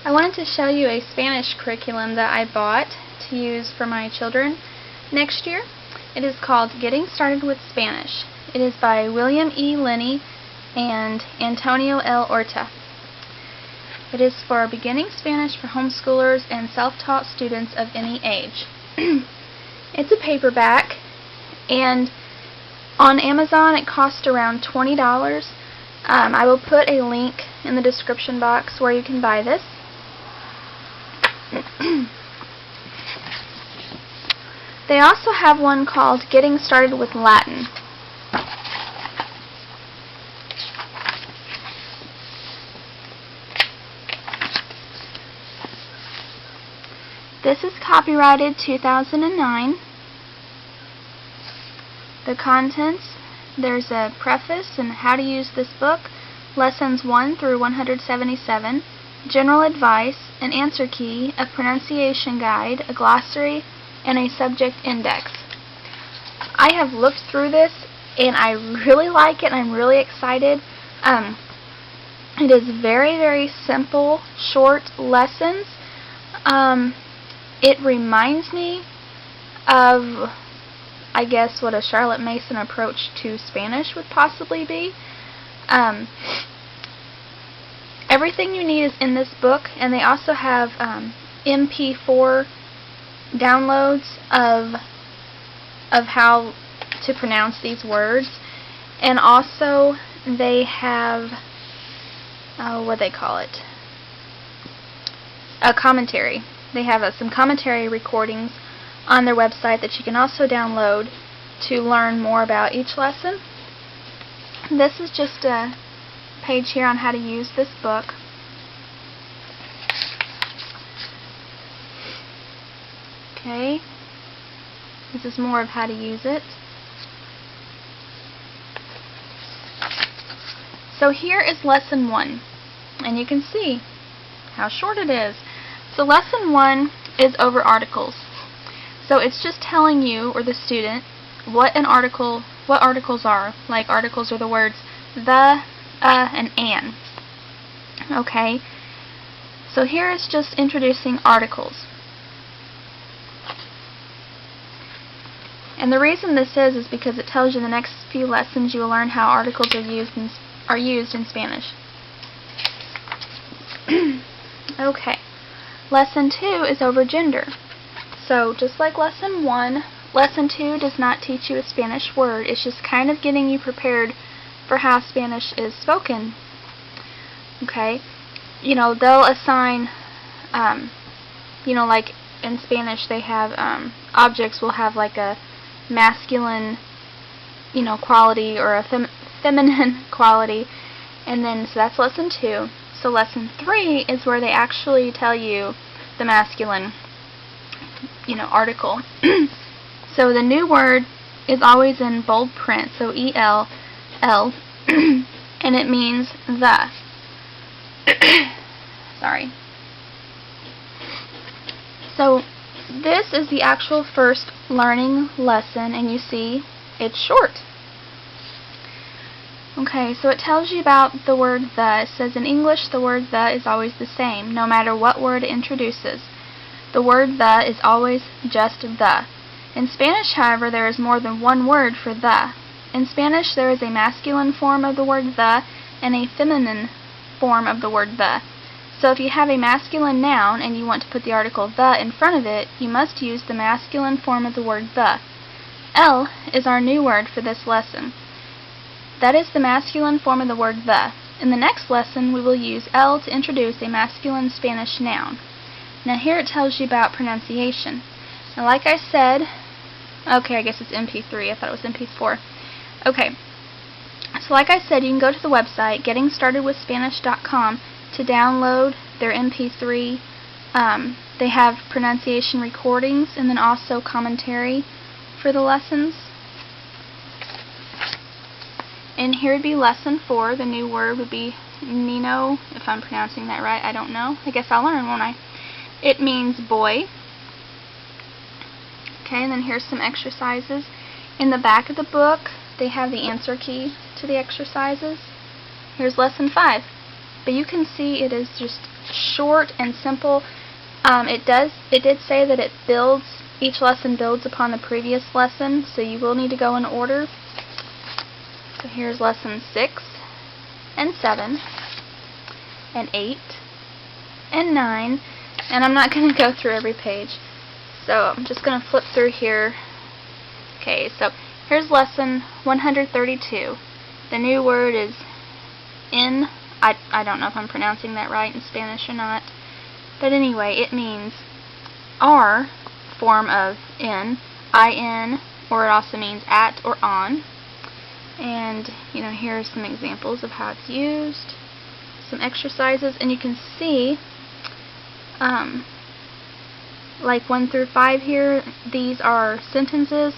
I wanted to show you a Spanish curriculum that I bought to use for my children next year. It is called Getting Started with Spanish. It is by William E. Linney and Antonio L. Orta. It is for beginning Spanish for homeschoolers and self-taught students of any age. It's a paperback, and on Amazon it costs around $20. I will put a link in the description box where you can buy this. They also have one called Getting Started with Latin. This is copyrighted 2009. The contents, there's a preface and how to use this book, lessons 1 through 177, general advice, an answer key, a pronunciation guide, a glossary, and a subject index. I have looked through this and I really like it and I'm really excited. It is very, very simple, short lessons. It reminds me of, I guess, what a Charlotte Mason approach to Spanish would possibly be. Everything you need is in this book, and they also have MP4 downloads of how to pronounce these words, and also they have what they call it, a commentary. They have some commentary recordings on their website that you can also download to learn more about each lesson. This is just a page here on how to use this book. Okay, this is more of how to use it. So here is lesson 1, and you can see how short it is. So lesson 1 is over articles. So it's just telling you, or the student, what articles are. Like, articles are the words the, and an. Okay? So here is just introducing articles. And the reason this is because it tells you in the next few lessons you will learn how articles are used in Spanish. Okay. Lesson 2 is over gender. So just like lesson 1, lesson 2 does not teach you a Spanish word. It's just kind of getting you prepared for how Spanish is spoken. Okay? You know, they'll assign, like in Spanish they have, objects will have like a masculine, quality, or a feminine quality. And then, so that's lesson 2. So lesson 3 is where they actually tell you the masculine, article. So the new word is always in bold print, so E-L-L, and it means the. Sorry. So this is the actual first learning lesson, and you see it's short. Okay, so it tells you about the word the. It says in English the word the is always the same, no matter what word it introduces. The word the is always just the. In Spanish, however, there is more than one word for the. In Spanish, there is a masculine form of the word the and a feminine form of the word the. So if you have a masculine noun and you want to put the article the in front of it, you must use the masculine form of the word the. El is our new word for this lesson. That is the masculine form of the word the. In the next lesson, we will use el to introduce a masculine Spanish noun. Now here it tells you about pronunciation. Now like I said, okay, I guess it's MP3, I thought it was MP4. Okay, so like I said, you can go to the website, gettingstartedwithspanish.com, to download their MP3. They have pronunciation recordings and then also commentary for the lessons. And here would be lesson 4. The new word would be Nino, if I'm pronouncing that right. I don't know. I guess I'll learn, won't I? It means boy. Okay, and then here's some exercises. In the back of the book, they have the answer key to the exercises. Here's lesson 5. but you can see it is just short and simple. It did say that each lesson builds upon the previous lesson, so you will need to go in order. So here's lesson 6 and 7 and 8 and 9, and I'm not going to go through every page, so I'm just going to flip through here. Okay, so here's lesson 132. The new word is in. I don't know if I'm pronouncing that right in Spanish or not, but anyway, it means are form of in, or it also means at or on. And here are some examples of how it's used, some exercises, and you can see like 1 through 5 here, these are sentences,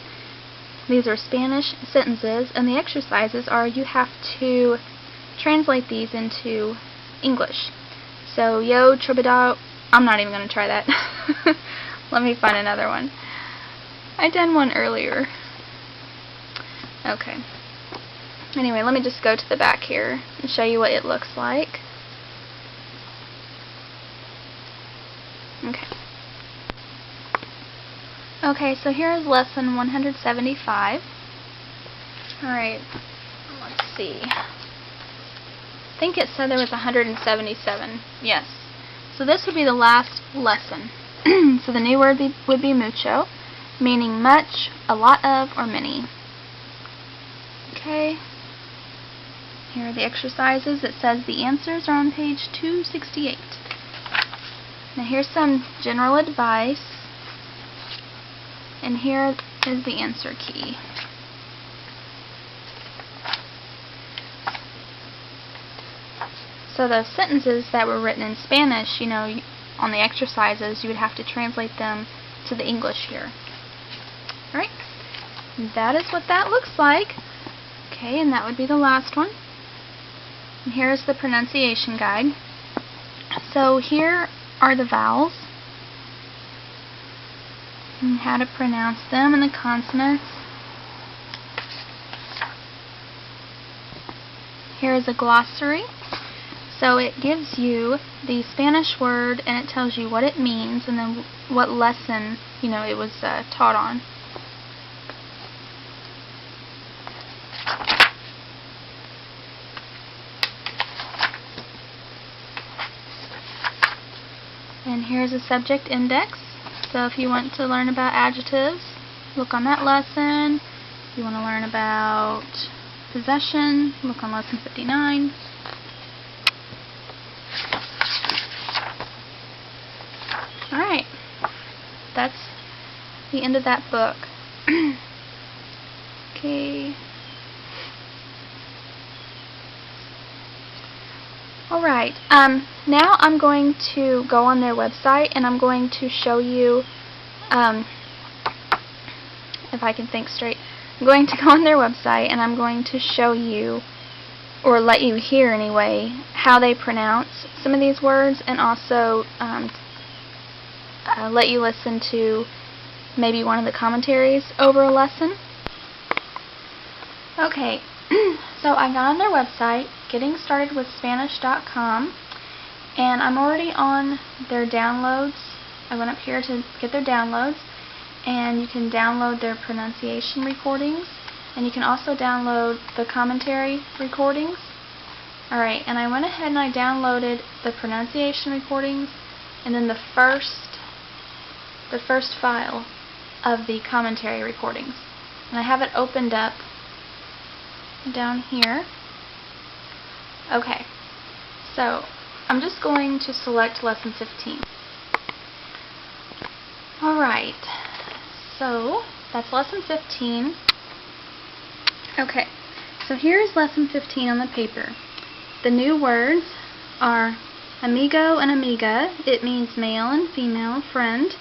these are Spanish sentences, and the exercises are you have to translate these into English. So, yo trabalhar, I'm not even going to try that. Let me find another one. I done one earlier. Okay. Anyway, let me just go to the back here and show you what it looks like. Okay. Okay, so here is lesson 175. Alright, let's see. I think it said there was 177. Yes. So this would be the last lesson. So the new word would be mucho, meaning much, a lot of, or many. Okay. Here are the exercises. It says the answers are on page 268. Now here's some general advice. And here is the answer key. So those sentences that were written in Spanish, on the exercises, you would have to translate them to the English here. Alright, that is what that looks like. Okay, and that would be the last one. And here is the pronunciation guide. So here are the vowels, and how to pronounce them, and the consonants. Here is a glossary. So it gives you the Spanish word, and it tells you what it means, and then what lesson, it was taught on. And here's a subject index. So if you want to learn about adjectives, look on that lesson. If you want to learn about possession, look on lesson 59. Alright, that's the end of that book. Okay. Alright, now I'm going to go on their website, and I'm going to show you, if I can think straight, I'm going to go on their website, and I'm going to show you, or let you hear anyway, how they pronounce some of these words, and also let you listen to maybe one of the commentaries over a lesson. Okay, so I got on their website, gettingstartedwithspanish.com, and I'm already on their downloads. I went up here to get their downloads, and you can download their pronunciation recordings, and you can also download the commentary recordings. Alright, and I went ahead and I downloaded the pronunciation recordings, and then the first file of the commentary recordings. And I have it opened up down here. Okay, so I'm just going to select lesson 15. Alright, so that's lesson 15. Okay, so here's lesson 15 on the paper. The new words are amigo and amiga. It means male and female, friend.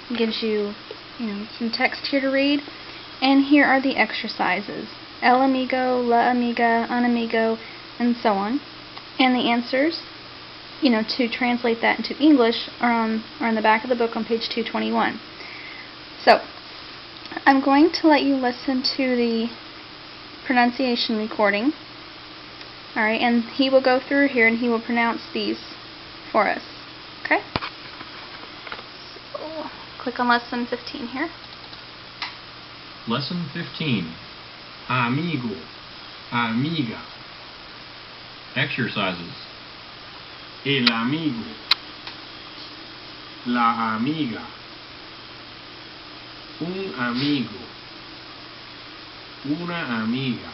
It gives you, some text here to read. And here are the exercises. El amigo, la amiga, un amigo, and so on. And the answers, to translate that into English are on the back of the book on page 221. So, I'm going to let you listen to the pronunciation recording. Alright, and he will go through here and he will pronounce these for us. Okay? So, click on lesson 15 here. Lesson 15. Amigo, amiga. Exercises. El amigo, la amiga, un amigo, una amiga,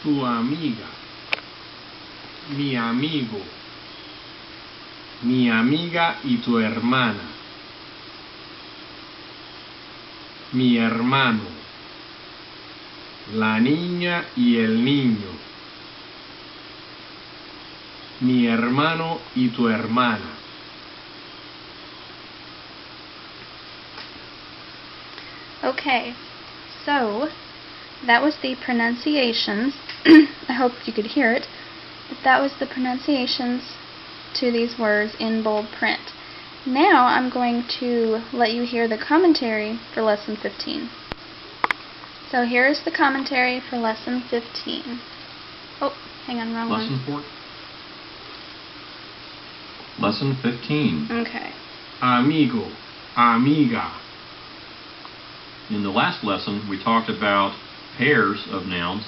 tu amiga, mi amigo, mi amiga y tu hermana, mi hermano, la niña y el niño, mi hermano y tu hermana. Okay, so that was the pronunciations. I hope you could hear it, but that was the pronunciations to these words in bold print. Now I'm going to let you hear the commentary for lesson 15. So here is the commentary for lesson 15. Oh, hang on, wrong Lesson one. 4. Lesson 15. Okay. Amigo, amiga. In the last lesson, we talked about pairs of nouns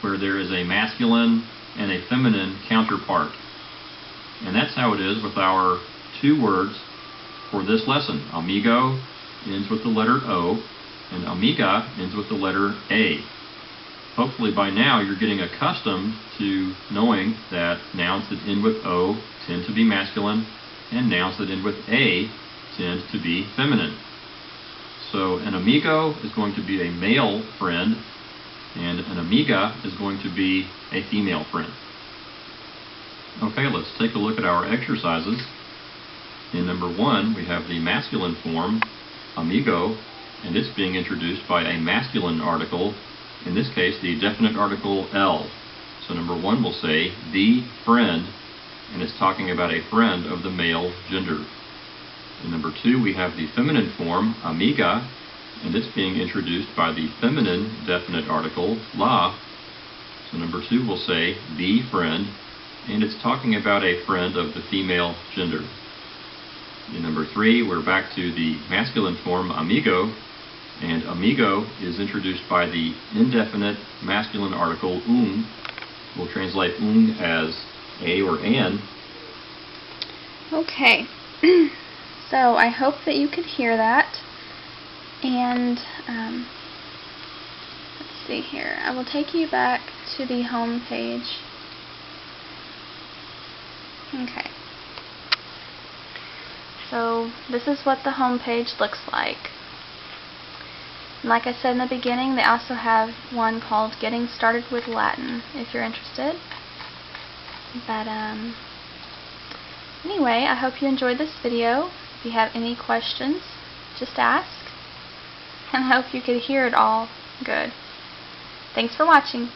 where there is a masculine and a feminine counterpart. And that's how it is with our two words for this lesson. Amigo ends with the letter O, and amiga ends with the letter A. Hopefully by now you're getting accustomed to knowing that nouns that end with O tend to be masculine, and nouns that end with A tend to be feminine. So an amigo is going to be a male friend, and an amiga is going to be a female friend. Okay, let's take a look at our exercises. In number 1, we have the masculine form, amigo, and it's being introduced by a masculine article, in this case the definite article el. So number 1 will say the friend, and it's talking about a friend of the male gender. In number 2, we have the feminine form, amiga, and it's being introduced by the feminine definite article, la. So number 2 will say the friend, and it's talking about a friend of the female gender. In number 3, we're back to the masculine form, amigo, and amigo is introduced by the indefinite masculine article, We'll translate as a or an. Okay. So I hope that you could hear that, and let's see here. I will take you back to the home page. Okay. So this is what the home page looks like. Like I said in the beginning, they also have one called Getting Started with Latin, if you're interested. But anyway, I hope you enjoyed this video. If you have any questions, just ask. And I hope you could hear it all good. Thanks for watching.